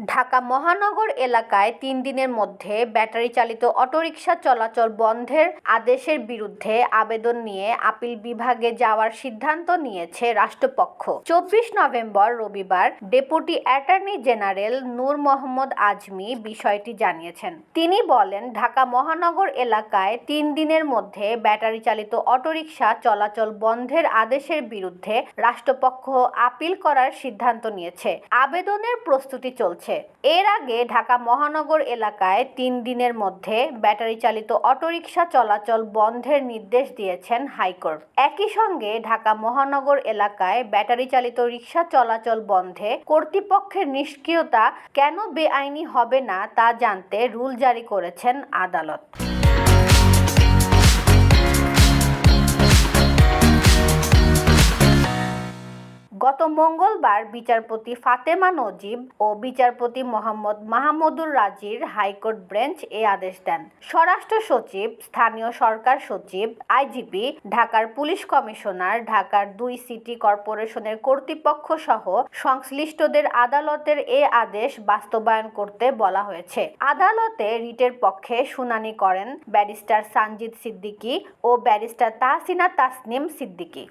ঢাকা মহানগর এলাকায় ৩ দিনের মধ্যে ব্যাটারি চালিত অটোরিকশা চলাচল বন্ধের আদেশের বিরুদ্ধে আবেদন নিয়ে আপিল বিভাগে যাওয়ার সিদ্ধান্ত নিয়েছে রাষ্ট্রপক্ষ। ২৪ নভেম্বর রবিবার ডেপুটি অ্যাটর্নি জেনারেল নূর মোহাম্মদ আজমি বিষয়টি জানিয়েছেন। তিনি বলেন, ঢাকা মহানগর এলাকায় ৩ দিনের মধ্যে ব্যাটারি চালিত অটোরিকশা চলাচল বন্ধের আদেশের বিরুদ্ধে রাষ্ট্রপক্ষ আপিল করার সিদ্ধান্ত নিয়েছে। আবেদনের প্রস্তুতি চলছে। এর আগে ঢাকা মহানগর এলাকায় ৩ দিনের মধ্যে ব্যাটারি চালিত অটোরিকশা চলাচল বন্ধের নির্দেশ দিয়েছেন হাইকোর্ট। একই সঙ্গে ঢাকা মহানগর এলাকায় ব্যাটারি চালিত রিকশা চলাচল বন্ধে কর্তৃপক্ষের নিষ্ক্রিয়তা কেন বেআইনি হবে না তা জানতে রুল জারি করেছেন আদালত। গত মঙ্গলবার বিচারপতি ফাতেমা নজিব ও বিচারপতি মোহাম্মদ মাহমুদুর রাজির হাইকোর্ট বেঞ্চ এ আদেশ দেন। স্বরাষ্ট্র সচিব, স্থানীয় সরকার সচিব, আইজিপি, ঢাকার পুলিশ কমিশনার, ঢাকার ২ সিটি কর্পোরেশনের কর্তৃপক্ষ সহ সংশ্লিষ্টদের আদালতের এ আদেশ বাস্তবায়ন করতে বলা হয়েছে। আদালতে রিটের পক্ষে শুনানি করেন ব্যারিস্টার সানজিদ সিদ্দিকী ও ব্যারিস্টার তাহসিনা তাসনিম সিদ্দিকী।